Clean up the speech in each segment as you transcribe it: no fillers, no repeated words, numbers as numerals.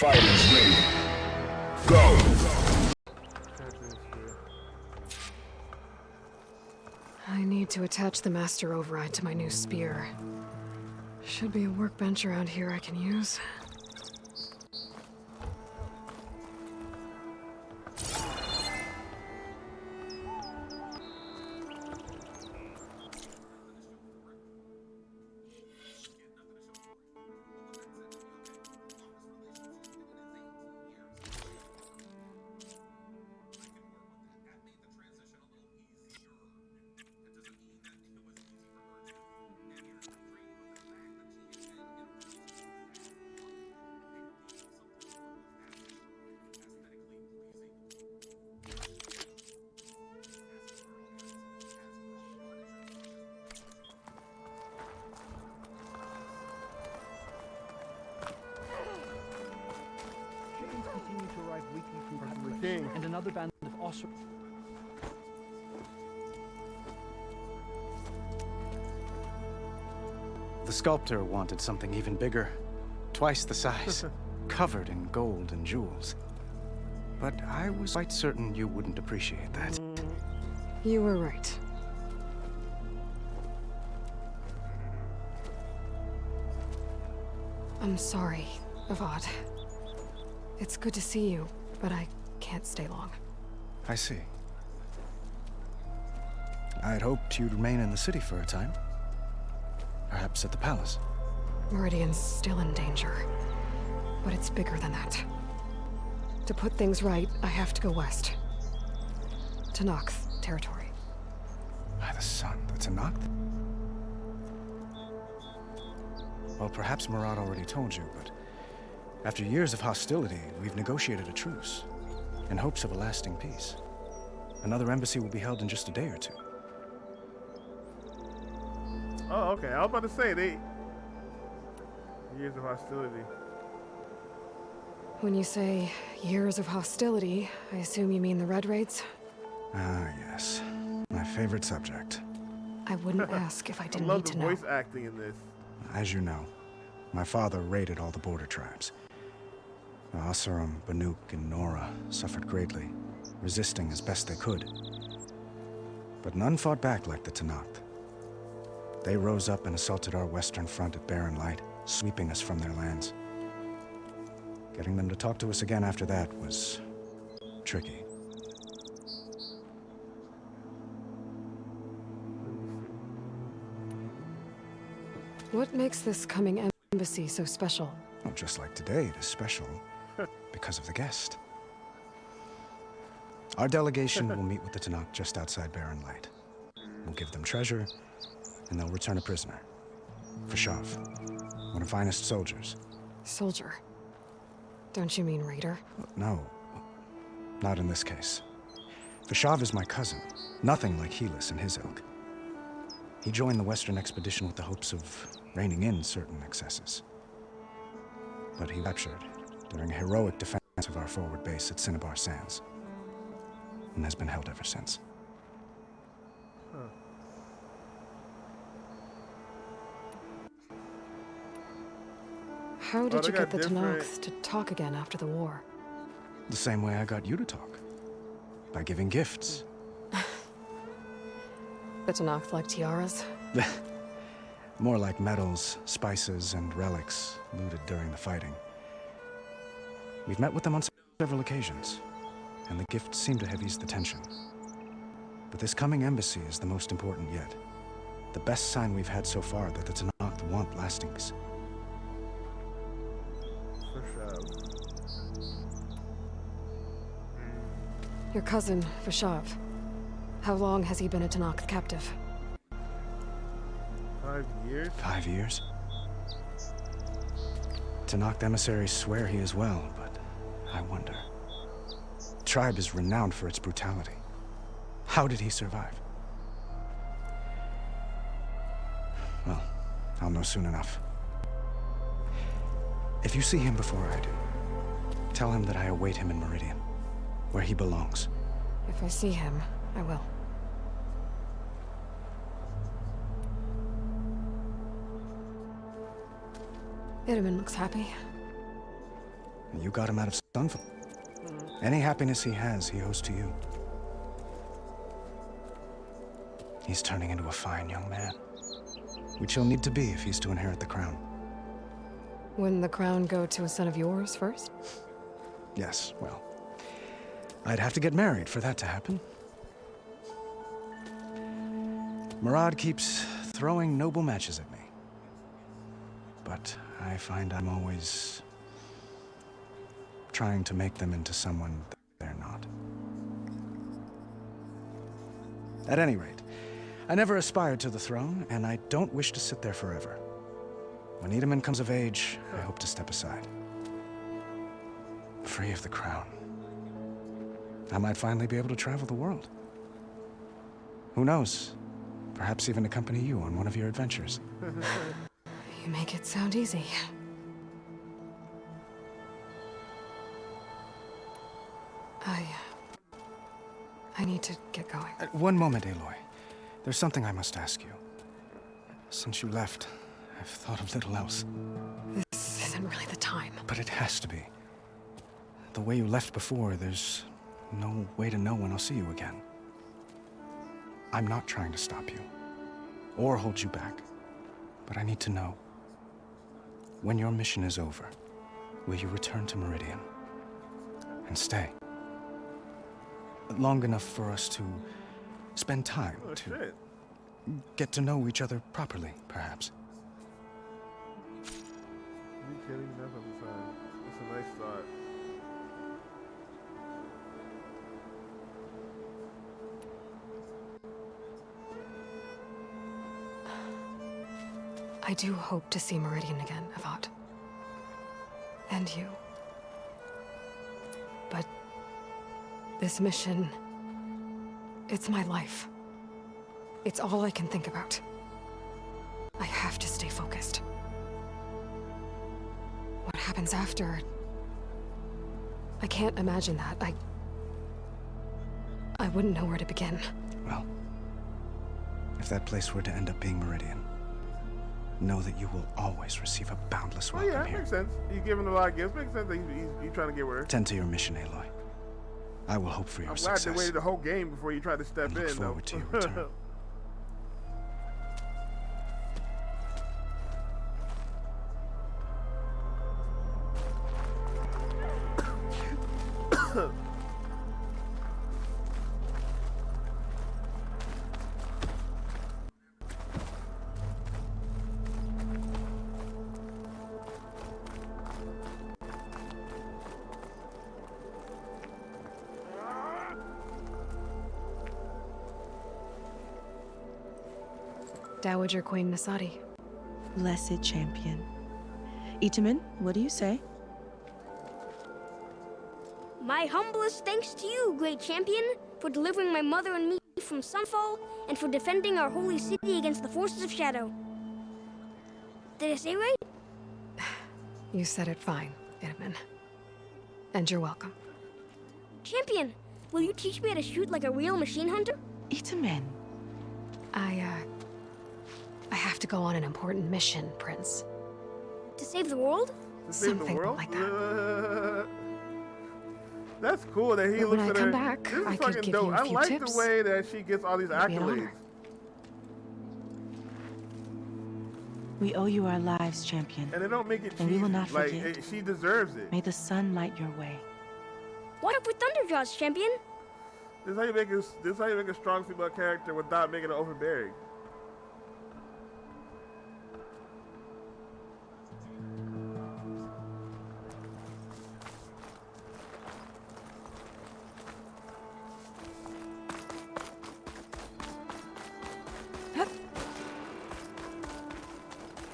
Fighters ready. Go! I need to attach the master override to my new spear. Should be a workbench around here I can use. Continue to arrive weekly from King and another band of awesome. The sculptor wanted something even bigger, twice the size, covered in gold and jewels. But I was quite certain you wouldn't appreciate that. You were right. I'm sorry, Avad. It's good to see you, but I can't stay long. I see. I'd hoped you'd remain in the city for a time. Perhaps at the palace. Meridian's still in danger, but it's bigger than that. To put things right, I have to go west. To Nox territory. By the sun, the Tenakth? Well, perhaps Murad already told you, but after years of hostility, we've negotiated a truce, in hopes of a lasting peace. Another embassy will be held in just a day or two. Oh, okay. I was about to say, years of hostility. When you say years of hostility, I assume you mean the Red Raids? Ah, yes. My favorite subject. I wouldn't ask if I didn't I love need the to know. voice acting in this. As you know, my father raided all the border tribes. The Asuram, Banuk, and Nora suffered greatly, resisting as best they could. But none fought back like the Tenakth. They rose up and assaulted our western front at Barren Light, sweeping us from their lands. Getting them to talk to us again after that was tricky. What makes this coming embassy so special? Well, just like today, it is special because of the guest. Our delegation will meet with the Tenakth just outside Barren Light. We'll give them treasure, and they'll return a prisoner. Fashav, one of the finest soldiers. Soldier. Don't you mean raider? No, not in this case. Fashav is my cousin, nothing like Helis and his ilk. He joined the Western expedition with the hopes of reining in certain excesses. But he captured during a heroic defense of our forward base at Cinnabar Sands, and has been held ever since. How did you get the Tenakth to talk again after the war? The same way I got you to talk. By giving gifts. The Tenakth like tiaras? More like medals, spices, and relics looted during the fighting. We've met with them on several occasions, and the gifts seem to have eased the tension. But this coming embassy is the most important yet. The best sign we've had so far that the Tenakth want lasting peace. Your cousin, Fashav. How long has he been a Tenakth captive? 5 years? 5 years? Tenakth emissaries swear he is well, but I wonder. The tribe is renowned for its brutality. How did he survive? Well, I'll know soon enough. If you see him before I do, tell him that I await him in Meridian, where he belongs. If I see him, I will. Itamen looks happy. You got him out of Sunfall. Any happiness he has, he owes to you. He's turning into a fine young man, which he'll need to be if he's to inherit the crown. Wouldn't the crown go to a son of yours first? Yes, well, I'd have to get married for that to happen. Murad keeps throwing noble matches at me. But I find I'm always trying to make them into someone they're not. At any rate, I never aspired to the throne, and I don't wish to sit there forever. When Itamen comes of age, I hope to step aside. Free of the crown. I might finally be able to travel the world. Who knows? Perhaps even accompany you on one of your adventures. You make it sound easy. I need to get going. One moment, Aloy. There's something I must ask you. Since you left, I've thought of little else. This isn't really the time. But it has to be. The way you left before, there's no way to know when I'll see you again. I'm not trying to stop you, or hold you back. But I need to know, when your mission is over, will you return to Meridian? And stay? Long enough for us to spend time, to get to know each other properly, perhaps. You kidding? That's what I'm saying. It's a nice start. I do hope to see Meridian again, Avad. And you. But this mission, it's my life. It's all I can think about. I have to stay focused. What happens after? I can't imagine that. I wouldn't know where to begin. Well, if that place were to end up being Meridian, know that you will always receive a boundless welcome yeah, here. Makes sense. You're giving a lot of gifts. Makes sense that he's trying to get where. Tend to your mission, Aloy. I will hope for your I'm success. glad they waited the whole game before you tried to step and in. look forward to your return. Dowager Queen Nasadi. Blessed champion. Itamen, what do you say? My humblest thanks to you, great champion, for delivering my mother and me from Sunfall, and for defending our holy city against the forces of Shadow. Did I say right? You said it fine, Itamen. And you're welcome. Champion, will you teach me how to shoot like a real machine hunter? Itamen. I have to go on an important mission, Prince. To save the world? To save the Something world? like that. That's cool that he But looks when I at come her. back, This is I could fucking give dope. you a I few like tips. the way that she gets all these It'd be an accolades. honor. We owe you our lives, champion. And they don't make it cheesy. And we will not like, forget. she deserves it. May the sun light your way. What up with Thunderjaws, champion? This is how you make a strong female character without making it overbearing.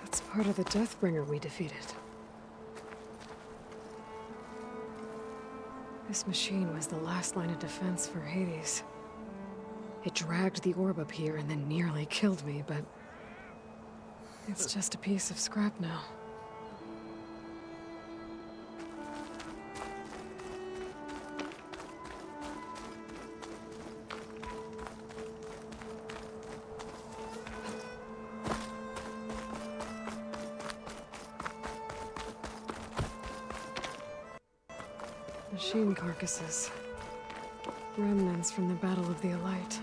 That's part of the Deathbringer we defeated. This machine was the last line of defense for Hades. It dragged the orb up here and then nearly killed me, but it's just a piece of scrap now. Machine carcasses. Remnants from the Battle of the Elite.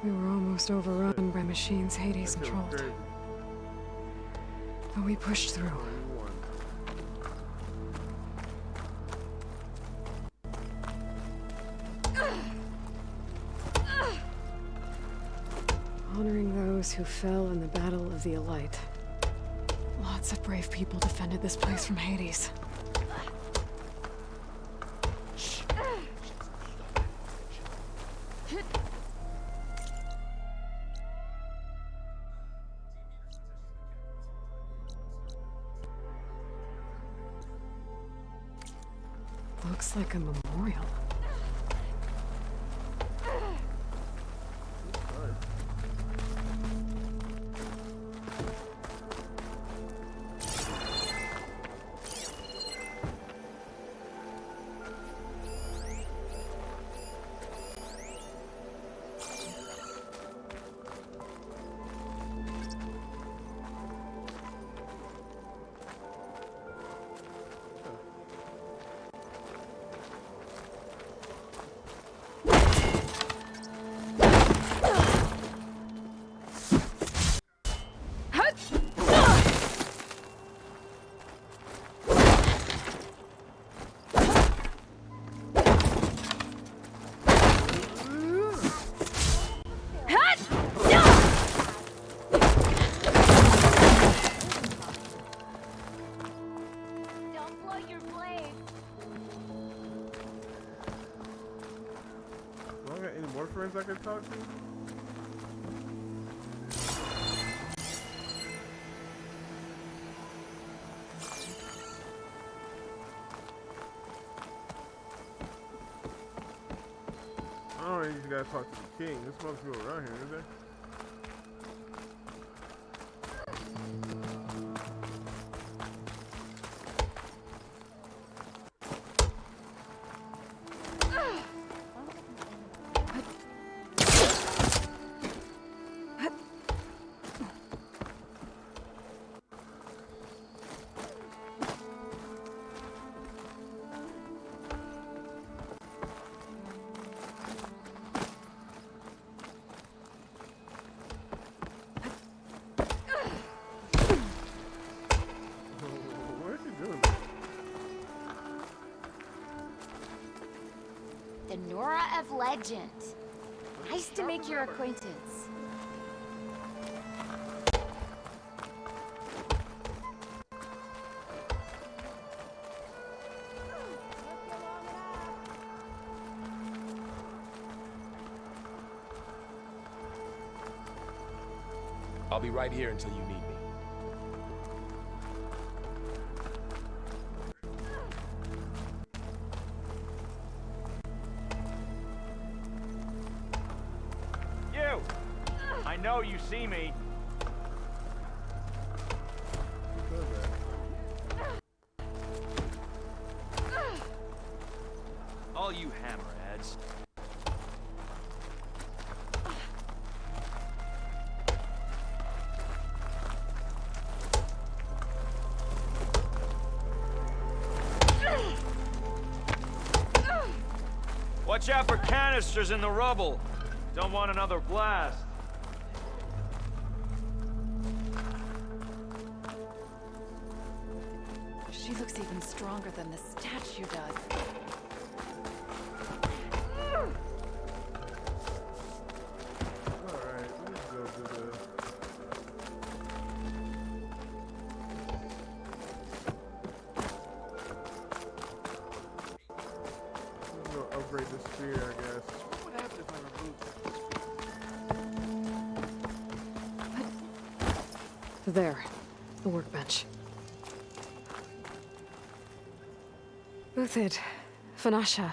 We were almost overrun by machines Hades controlled. But we pushed through. Honoring those who fell in the Battle of the Elite. Lots of brave people defended this place from Hades. Looks like a memorial. I can talk to? I don't think you gotta talk to the king. There's supposed to be around here, is there? The Nora of Legend. Nice to make your acquaintance. I'll be right here until you need me. I know you see me. All you hammerheads. Watch out for canisters in the rubble. Don't want another blast. She looks even stronger than the statue does. Alright, let's go do this. Let's go upgrade this spear, I guess. What happens if I remove it? There, the workbench. Uthid, Vanasha,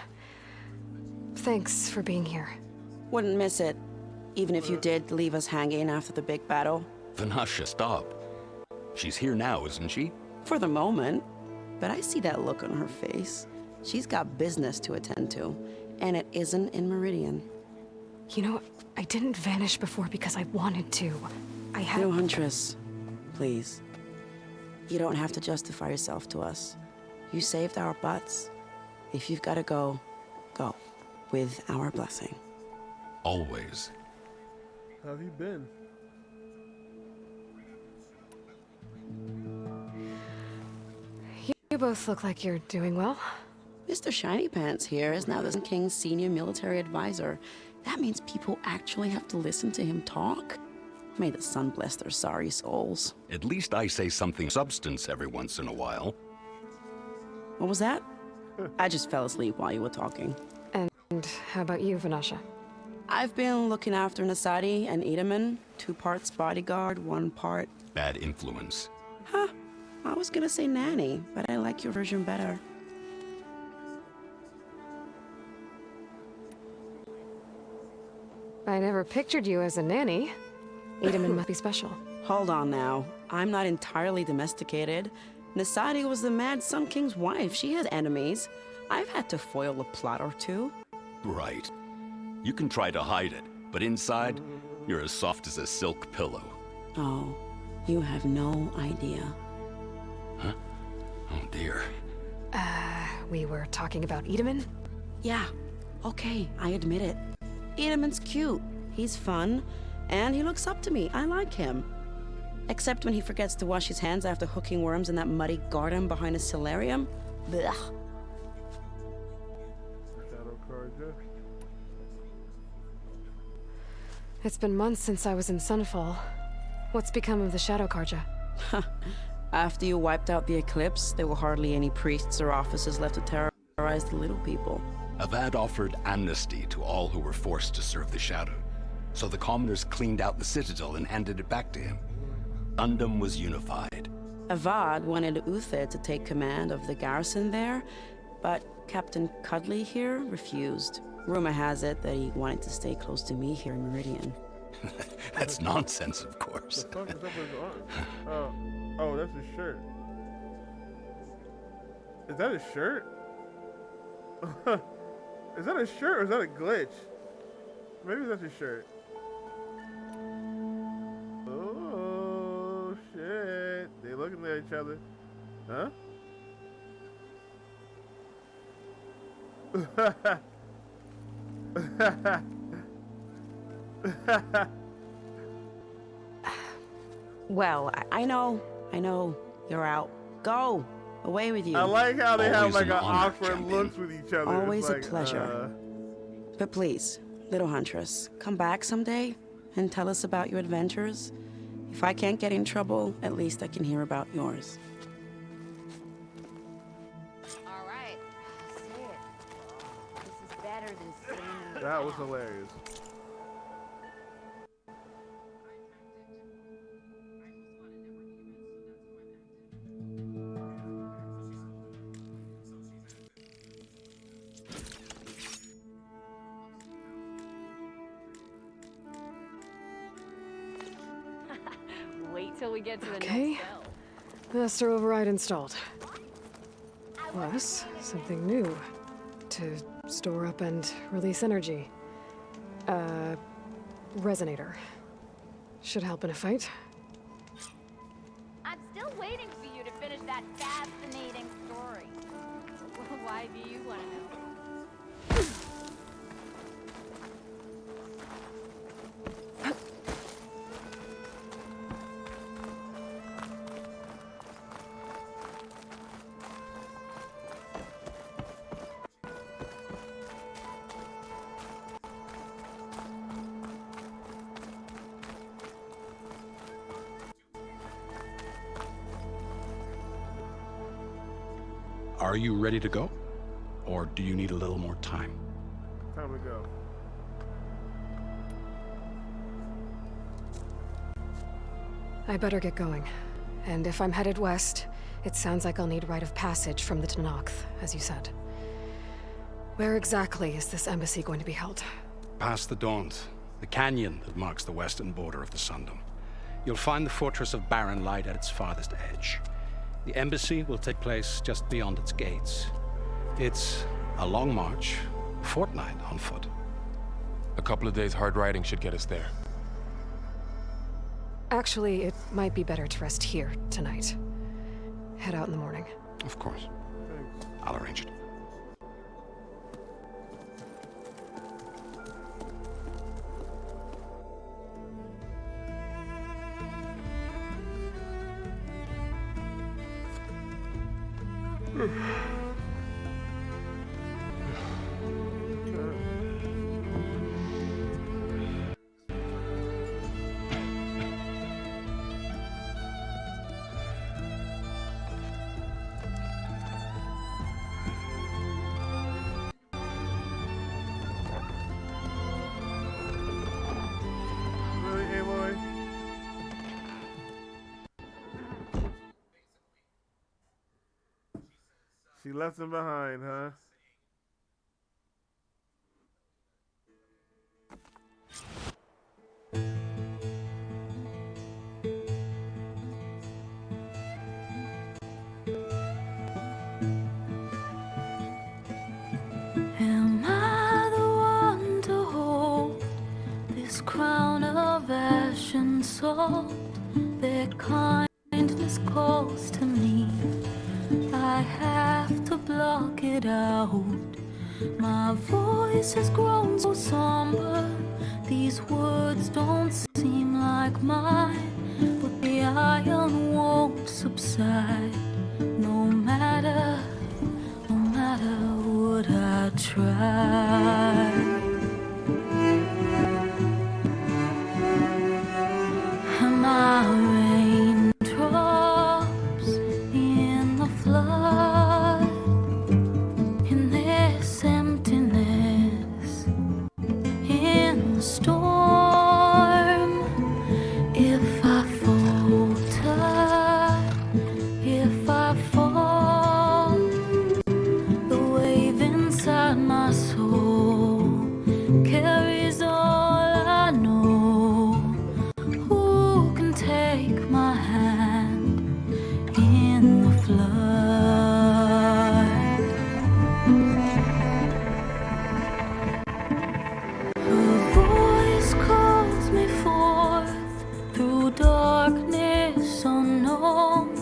thanks for being here. Wouldn't miss it, even if you did leave us hanging after the big battle. Vanasha, stop. She's here now, isn't she? For the moment, but I see that look on her face. She's got business to attend to, and it isn't in Meridian. You know, I didn't vanish before because I wanted to. I had... No, Huntress. Please. You don't have to justify yourself to us. You saved our butts. If you've got to go, go. With our blessing. Always. How have you been? You both look like you're doing well. Mr. Shiny Pants here is now the King's senior military advisor. That means people actually have to listen to him talk? May the sun bless their sorry souls. At least I say something of substance every once in a while. What was that? I just fell asleep while you were talking. And how about you, Vanasha? I've been looking after Nasadi and Edaman. 2 parts bodyguard, 1 part... Bad influence. Huh. I was gonna say nanny, but I like your version better. I never pictured you as a nanny. Edaman must be special. Hold on now. I'm not entirely domesticated. Nasadi was the Mad Sun King's wife. She has enemies. I've had to foil a plot or 2. Right. You can try to hide it, but inside, you're as soft as a silk pillow. Oh, you have no idea. Huh? Oh dear. We were talking about Edaman? Yeah. Okay, I admit it. Edaman's cute. He's fun. And he looks up to me. I like him. Except when he forgets to wash his hands after hooking worms in that muddy garden behind a solarium. Blech. Shadow Carja. It's been months since I was in Sunfall. What's become of the Shadow Carja? After you wiped out the eclipse, there were hardly any priests or officers left to terrorize the little people. Avad offered amnesty to all who were forced to serve the Shadow. So the commoners cleaned out the citadel and handed it back to him. Undum was unified. Avad wanted Uther to take command of the garrison there, but Captain Cudley here refused. Rumor has it that he wanted to stay close to me here in Meridian. That's nonsense, of course. The fuck is up with his arm? Oh, that's his shirt. Is that his shirt? Is that a shirt or is that a glitch? Maybe that's his shirt. Oh, shit. They looking at each other. Huh? Well, I know. You're out. Go. Away with you. I like how they have Always like an an honor, awkward champion. looks with each other. Always It's a pleasure. But please, little huntress, come back someday and tell us about your adventures. If I can't get in trouble, at least I can hear about yours. All right. Say it. This is better than saying... That was hilarious. Wait till we get to the Okay. next cell. Master override installed. Plus, something new. To store up and release energy. Resonator. Should help in a fight. I'm still waiting for you to finish that fascinating story. Why do you want to know? Are you ready to go? Or do you need a little more time? Time to go. I better get going. And if I'm headed west, it sounds like I'll need rite of passage from the Tenakth, as you said. Where exactly is this embassy going to be held? Past the Daunt, the canyon that marks the western border of the Sundom. You'll find the fortress of Barren Light at its farthest edge. The embassy will take place just beyond its gates. It's a long march, a fortnight on foot. A couple of days hard riding should get us there. Actually, it might be better to rest here tonight. head out in the morning. Of course. Thanks. I'll arrange it. Really, Aloy? She left him behind, huh? Am I the one to hold this crown of ash and salt? Their kindness calls to me. I have to block it out. My voice has grown so somber. These words don't seem like mine, but the iron won't subside. No matter what I try. Am I raindrops in the flood? In this emptiness, in the storm, if I falter, if I fall, the wave inside my soul carries all I know. Who can take my hand in the flood? Her voice calls me forth through darkness unknown.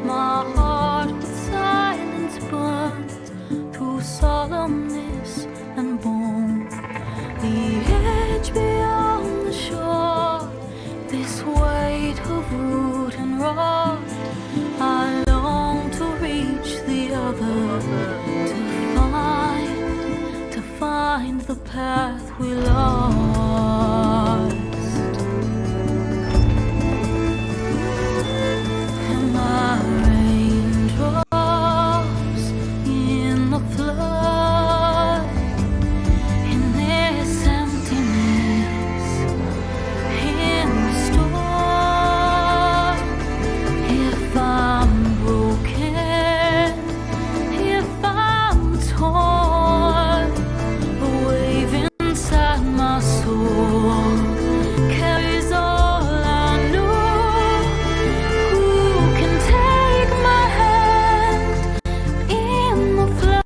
My heart with silence burns through solemnness and bone. The edge beyond the shore, this weight of root and rod. I long to reach the other, to find the path we lost. Am I raindrops in the flood? In this emptiness, in the storm, if I'm broken, if I'm torn, the wave inside my soul carries all I know. Who can take my hand in the flood?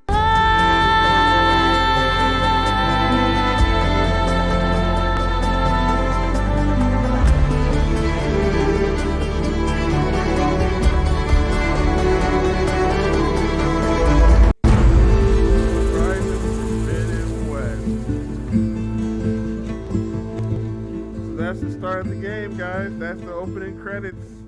Horizon Forbidden West. So that's the start of the game, guys. That's the opening credits.